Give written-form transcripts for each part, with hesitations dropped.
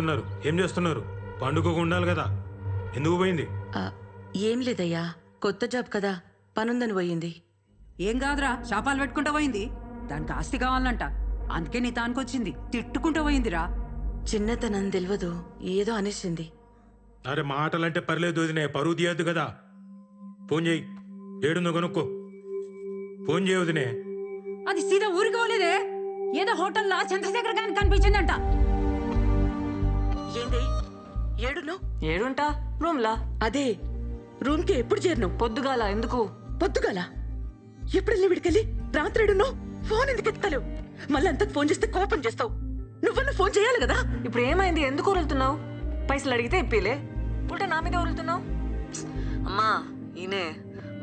ఉన్నారు. ఏం చేస్తున్నారు? పండుగకు ఉండాలి కదా, ఎందుకు పోయింది? ఏం లేదయ్యా, కొత్త జాబ్ కదా, పనుందని పోయింది. ఏం కాదురా, శాపాలు పెట్టుకుంటా పోయింది. దానికి ఆస్తి కావాలంట, అందుకే నీ తానుకొచ్చింది. తిట్టుకుంటా పోయిందిరా. చిన్నతనం తెలియదు, ఏదో అనేసింది. అరే మాటలంటే పర్లేదు వదినే, పరువు తీయద్దు కదా. ఫోన్ చేయి, ఏడుందో కనుక్కో. ఫోన్ చేయ వదినే. అది సీదా ఊరికి పోలేదే, ఏదో హోటల్లో చంద్రశేఖర్ గారికి కనిపించిందంట. ఏంది ఏడును? ఏడుంటా రూమ్లా. అదే రూమ్ కి ఎప్పుడు చేరిను? పొద్దుగాల. ఎందుకు పొద్దుగాల? ఎప్పుడెళ్ళి విడికెళ్ళి రాత్రేడును? ఫోన్ ఎందుకు ఎత్తావు? మళ్ళీ అంతకు ఫోన్ చేస్తే కోపం చేస్తావు. నువ్వన్నా ఫోన్ చేయాలి కదా. ఇప్పుడు ఏమైంది? ఎందుకు వదులుతున్నావు? పైసలు అడిగితే ఇప్పిలే, ఉల్టా నా మీద వదులుతున్నావు. అమ్మా ఈయనే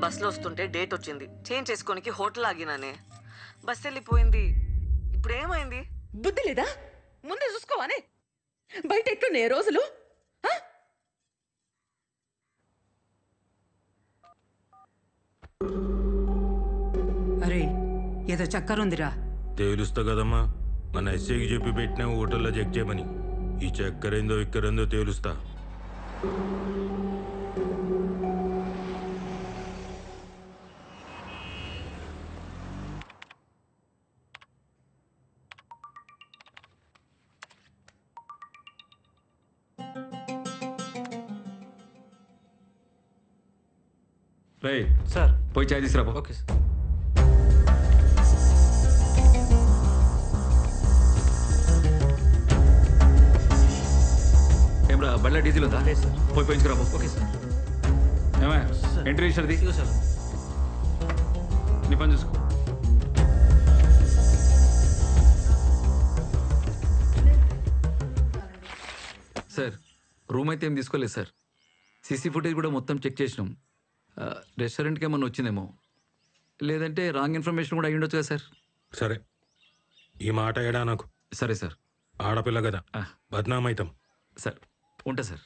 బస్సులో వస్తుంటే డేట్ వచ్చింది, చేంజ్ చేసుకోనికి హోటల్ ఆగినానే. బస్ వెళ్ళిపోయింది. ఇప్పుడు ఏమైంది? బుద్ధి లేదా? ముందే చూసుకోవానే. బయట ఎట్లున్నాయి రోజులు? అరే ఏదో చక్కరుందిరా. తేలుస్తా కదమ్మా, మన ఎస్ఐకి చెప్పి పెట్టినా హోటల్లో చెక్ చేయమని. ఈ చక్కరేందో ఇక్కరేందో తేలుస్తా. రే సార్, పోయి చాయ్ తీసుకురాబో. Okay sir. ఏమరా బండ్ల డీజిల్ ఉందా? లేదు సార్. పోయి పోయించుకురాబో. Okay sir. ఏమా సార్. ఎంట్రీ ఇచ్చారది? ఇదిగో సార్. నీ పని చూసుకో. సార్ రూమ్ అయితే ఏం తీసుకోలేదు సార్. సీసీ ఫుటేజ్ కూడా మొత్తం చెక్ చేసినాం. రెస్టారెంట్కి ఏమన్నా వచ్చిందేమో, లేదంటే రాంగ్ ఇన్ఫర్మేషన్ కూడా అయ్యుండొచ్చు కదా సార్. సరే, ఈ మాట ఏడా నాకు. సరే సార్. ఆడపిల్ల కదా, బద్నామైతం. సార్ ఉంటా సార్.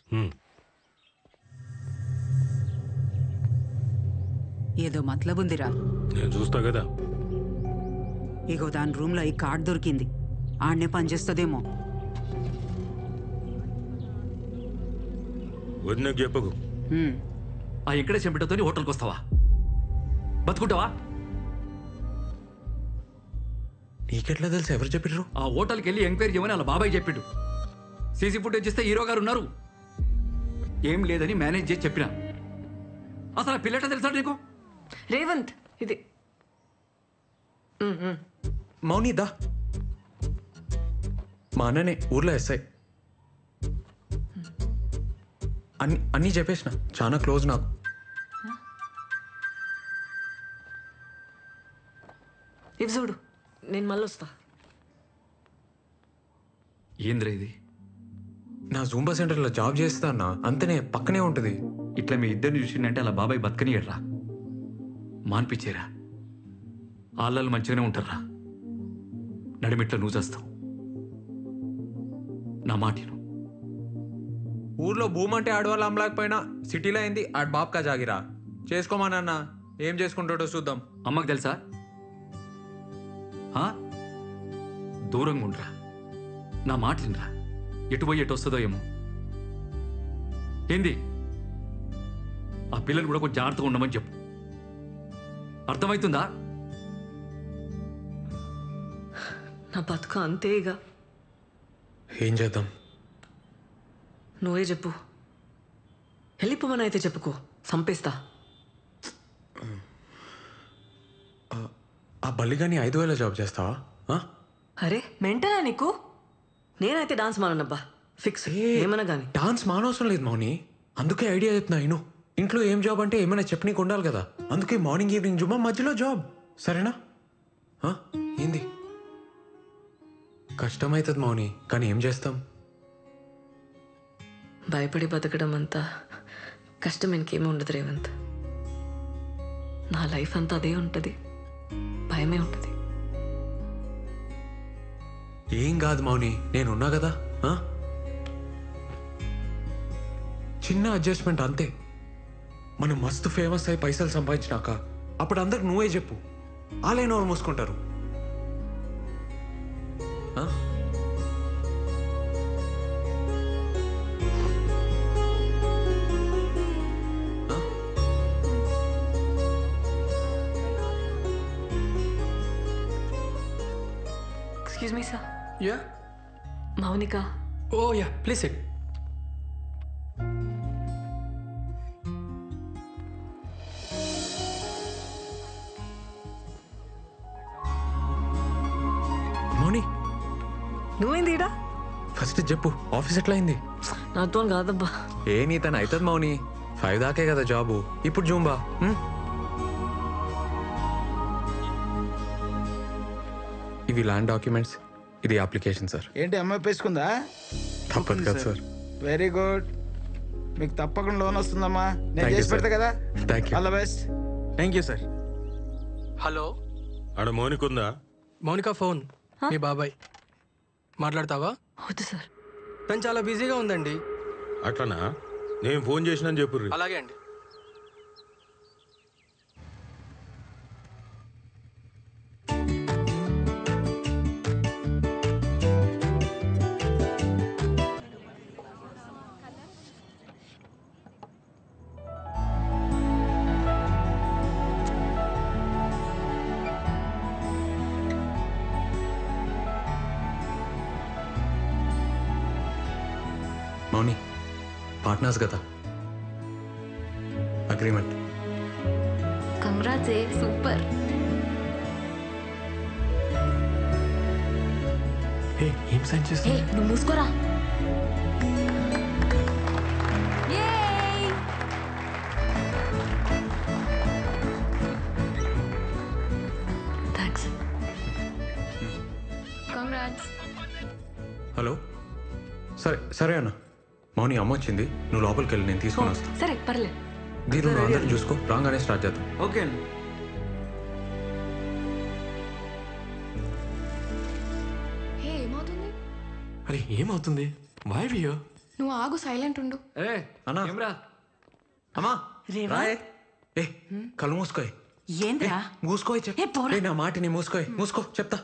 ఏదో మతలబుందిరా. నేను చూస్తా కదా. ఇగో దాని రూమ్లో ఈ కార్డ్ దొరికింది, ఆడనే పనిచేస్తుందేమో. వదినకు చెప్పకు. ఆ ఎక్కడే చెంపటతో హోటల్కి వస్తావా? బతుకుంటావా? నీకెట్లా తెలుసు? ఎవరు చెప్పిర్రు? ఆ హోటల్కి వెళ్ళి ఎంక్వైరీ చేయమని అలా బాబాయ్ చెప్పిండు. సీసీ ఫుటేజ్ ఇస్తే హీరో గారు ఉన్నారు. ఏం లేదని మేనేజ్ చేసి చెప్పిన. అసలు ఆ పిల్లట తెలుసా నీకు? రేవంత్ ఇది మౌని దా. మా అన్ననే ఊర్లో ఎస్ఐ. అన్నీ చెప్పేసిన, చాలా క్లోజ్ నాకు. ఇవి చూడు, నేను మళ్ళీ వస్తా. ఏంద్రా ఇది? నా జూంబా సెంటర్లో జాబ్ చేస్తా అన్న, అంతనే పక్కనే ఉంటుంది. ఇట్లా మీ ఇద్దరిని చూసిండంటే అలా బాబాయ్ బతకనియడ్రా, మాన్పించేరా. ఆళ్ళలు మంచిగానే ఉంటారా. నడిమిట్లో నువ్వు చేస్తావు. నా మాటిను. ఊర్లో భూమి అంటే ఆడవాళ్ళు అమ్మలేకపోయినా సిటీలో అయింది ఆడ బాబ్కా జాగిరా. చేసుకోమానన్న, ఏం చేసుకుంటాడో చూద్దాం. అమ్మకు తెలుసా? దూరంగా ఉండరా. నా మాట వినరా. ఎటు పోయి ఎటు వస్తుందో ఏమో. ఏంది? ఆ పిల్లలు కూడా కొంచెం జాగ్రత్తగా ఉండమని చెప్పు. అర్థమవుతుందా? నా బతుక అంతే ఇక. ఏం చేద్దాం? నువ్వే చెప్పు. వెళ్ళిపోమని అయితే చెప్పుకో, సంపేస్తా. ఆ బల్లిగాని 5,000 జాబ్ చేస్తావా? అరే మెంటనా నీకు? నేనైతే డాన్స్ మానబ్బా, ఫిక్స్. ఏమన్నా కానీ డాన్స్ మానవసరం లేదు మౌని, అందుకే ఐడియా చెప్తున్నా. నేను ఇంట్లో ఏం జాబ్ అంటే ఏమైనా చెప్పనీకి ఉండాలి కదా, అందుకే మార్నింగ్ ఈవినింగ్ జుమ్మా, మధ్యలో జాబ్. సరేనా? ఏంది? కష్టమవుతుంది మౌని, కానీ ఏం చేస్తాం? భయపడి బతకడం అంతా కష్టం ఇంకేమీ ఉండదు రేవంత్. నా లైఫ్ అంతా అదే ఉంటుంది, భయమే ఉంటుంది. ఏం కాదు మౌని, నేనున్నా కదా. చిన్న అడ్జస్ట్మెంట్ అంతే. మనం మస్తు ఫేమస్ అయి పైసలు సంపాదించినాక అప్పుడు అందరికి నువ్వే చెప్పు, వాళ్ళే నోరు మూసుకుంటారు. Excuse me sir. Ya Mounika. ఓ యా ప్లీజ్ సిట్. మౌని నువ్వేంది ఈడ? ఫస్ట్ చెప్పు ఆఫీస్ ఎట్లా అయింది? నాతో కాదబ్బా. ఏ నీ తను అవుతుంది మౌని, 5 దాకే కదా జాబు. ఇప్పుడు జూంబా. ఇవి ల్యాండ్ డాక్యుమెంట్స్, ఇది అప్లికేషన్ సార్. ఏంటి అమ్మాయి పేసుకుందా? తప్పదు కదా సార్. వెరీ గుడ్, మీకు తప్పకుండా లోన్ వస్తుందమ్మా. నేను Thank you, చేసి పెడతా sir. కదా. Thank you. All the best. Thank you sir. Hello ఆడ మౌనికుందా? మౌనిక ఫోన్ మీ బాబాయ్ మాట్లాడతావా? వద్దు సార్. తను చాలా బిజీగా ఉందండి. అట్లనా? నేను ఫోన్ చేసినా చెప్పుర్రి. అలాగే అండి. మౌని పార్ట్నర్స్ కదా, అగ్రిమెంట్. కంగ్రాట్స్ ఏ సూపర్. ఏం సైన్ చేస్తా? హే నువ్వు మూసుకోరా. థ్యాంక్స్. కంగ్రాట్స్. హలో, సరే సరే అన్న. మౌని అమ్మ వచ్చింది, నువ్వు లోపలికి వెళ్ళి నేను తీసుకొని వస్తాను. సరే పర్లేదు. దీని నువ్వు అందరిని చూసుకో, రాగానే స్టార్ట్ చేద్దాం. ఓకే అండి. హే ఏమవుతుంది? అరే ఏమవుతుంది? వై వియో? నువ్వు ఆగు, సైలెంట్ ఉండు. ఏ అన్నా. ఏమ్రా? అమ్మా రేవా? రాయే. ఏ కళ్ళు మూసుకోయ్. ఏంద్రా? మూసుకోయ్ ఏ, పోరా. నా మాటిని మూసుకోయ్. మూసుకో చెప్తా.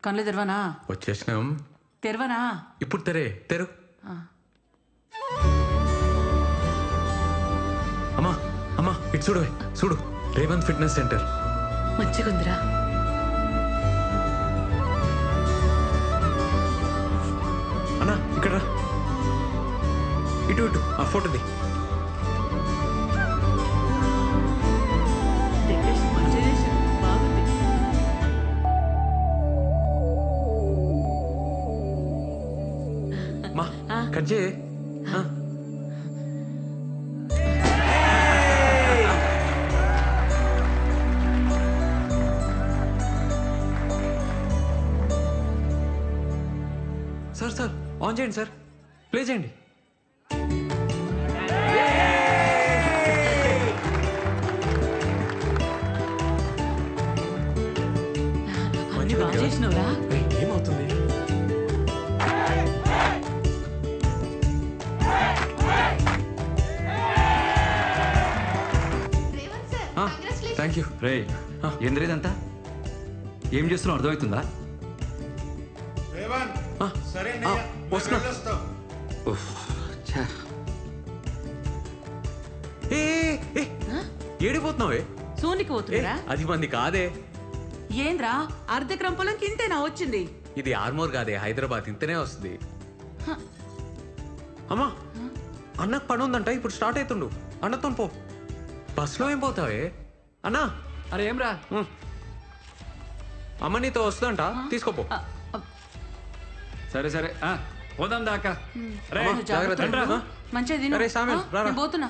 కళ్ళు తెరవనా? వచ్చేసినాం. తెరవనా? ఇప్పుడు తెరు. అమ్మా ఇటు చూడు రేవంత్ ఫిట్నెస్ సెంటర్. మంచిగుందిరా. అన్నా ఇక్కడ రా. ఇటు ఆ ఫోటోది. డెకరేషన్ మంచిగా చేశారు. బాగుంది. మా కట్ చేయి. సార్ ఆన్ చేయండి సార్, ప్లే చేయండి. అన్ని బాగా చేసినవురా. ఏమవుతుంది? Thank you. రే ఏంద్ర ఇదంతా? ఏం చేస్తున్నావు అర్థమవుతుందా? వస్తున్నా. ఉఫ్, ఛా. ఏడిపోతున్నావే? సోనికి పోతున్నారా? అది మంది కాదే. ఏంద్రా అర్ధక్రమ పొలంకి ఇంతేనా వచ్చింది? ఇది ఆర్మోర్ కాదే, హైదరాబాద్. ఇంతనే వస్తుంది. అమ్మా అన్నకు పని ఉందంట, ఇప్పుడు స్టార్ట్ అవుతుండు. అన్నతో పో. బస్సులో ఏం పోతావే? అన్నా. అరే ఏమ్రా? అమ్మ నీతో వస్తుందంట, తీసుకోపో. సరే సరే పోదాం దాకా. రే, అమ్మా, జాగ్రత్త. రండ్రా. మంచిగా తిను. అరే, సామెల్, రారా. నేను పోతున్నా.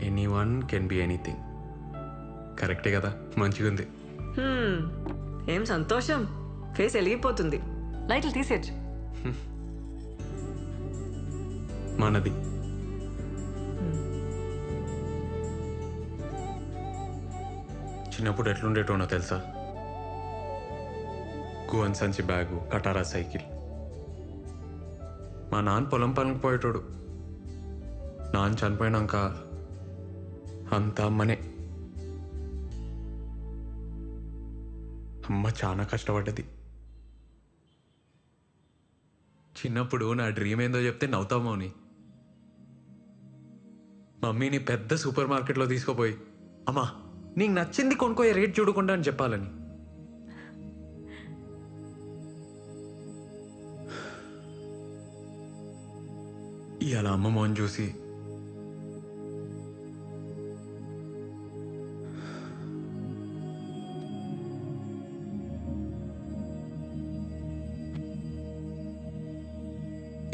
Anyone can be anything. కరెక్టే కదా, మంచిగా ఉంది. ఏం సంతోషం, ఫేస్ వెలిగిపోతుంది. లైట్లు తీసేచ్చు. మనది. చిన్నప్పుడు ఎట్లుండేటోనో తెలుసా? గువన్ సంచి బ్యాగు, కటారా సైకిల్. మా నాన్న పొలం పనులకు పోయేటోడు. నాన్న చనిపోయినాక అంత అమ్మనే. అమ్మ చాలా కష్టపడ్డది. చిన్నప్పుడు నా డ్రీమ్ ఏందో చెప్తే నవ్వుతావు మౌని. మమ్మీని పెద్ద సూపర్ మార్కెట్లో తీసుకుపోయి, అమ్మా నీకు నచ్చింది కొనుక్కోయే, రేట్ చూడకుండా అని చెప్పాలని. ఇవాళ అమ్మ మోహన్ చూసి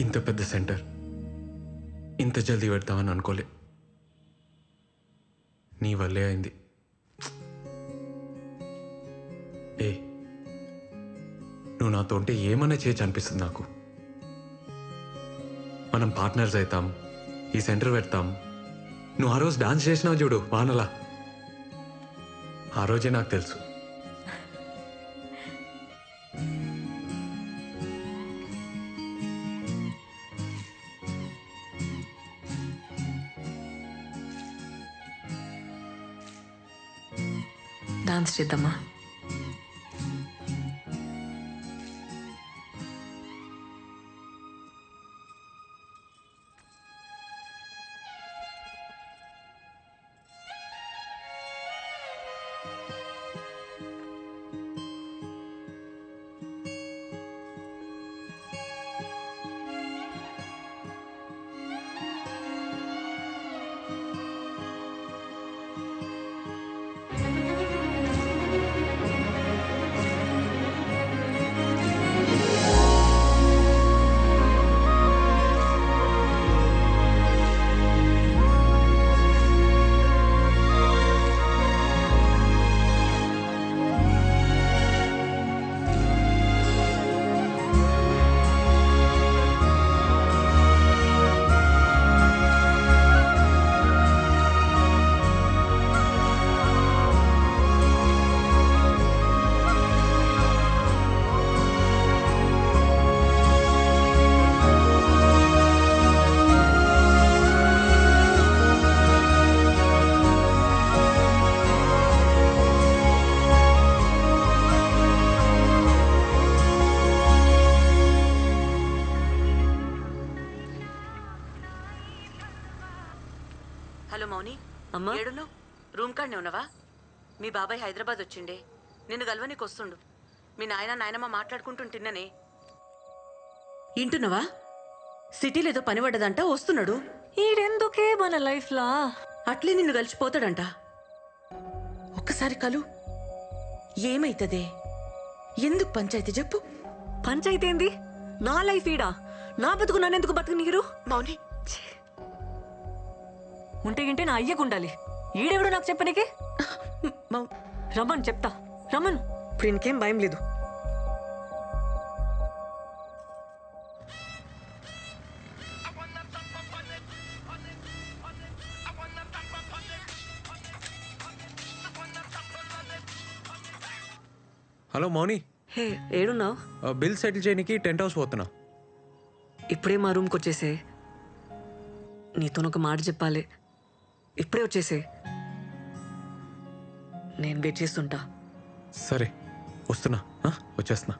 ఇంత పెద్ద సెంటర్ ఇంత జల్దీ పెడతామని అనుకోలే. నీ వల్లే అయింది. ఏ నువ్వు నాతో ఉంటే ఏమన్నా చేయొచ్చు అనిపిస్తుంది నాకు. మనం పార్ట్నర్స్ అవుతాం, ఈ సెంటర్ పెడతాం. నువ్వు ఆ రోజు డాన్స్ చేసినావు చూడు వానలా, ఆ రోజే నాకు తెలుసు. డాన్స్ చేద్దామా? హలో మౌని. అమ్మా ఏడును? రూమ్ కాడనే ఉన్నావా? మీ బాబాయ్ హైదరాబాద్ వచ్చిండే, నిన్ను గల్వనికి వస్తుండు. మీ నాయనమ్మ మాట్లాడుకుంటుంటిన్ననే. ఇంటున్నావా? సిటీలో ఏదో పని పడ్డదంట, వస్తున్నాడు. ఈడెందుకే మన లైఫ్లా అట్లే నిన్ను కలిసిపోతాడంట. ఒక్కసారి కలు, ఏమైతదే? ఎందుకు పంచాయతీ చెప్పు. పంచాయతీ ఏంది? నా లైఫ్ ఈడా, నా బతుకు నన్నెందుకు బతుకు నీరు? మౌని ఉంటే గింటే నా అయ్యకుండాలి. ఈడెవడు నాకు చెప్పనీకి? రమ్మను, చెప్తా. రమ్మను. ఇప్పుడు ఇంకేం భయం లేదు. హలో మౌని. హే ఏడున్నావు? బిల్ సెటిల్ చేయడానికి టెంట్ హౌస్ పోతున్నా. ఇప్పుడే మా రూమ్కి వచ్చేసే. నీతోనొక మాట చెప్పాలి. ఇప్పుడే వచ్చేసే, నేను వెయిట్ చేస్తుంటా. సరే వస్తున్నా, వచ్చేస్తున్నా.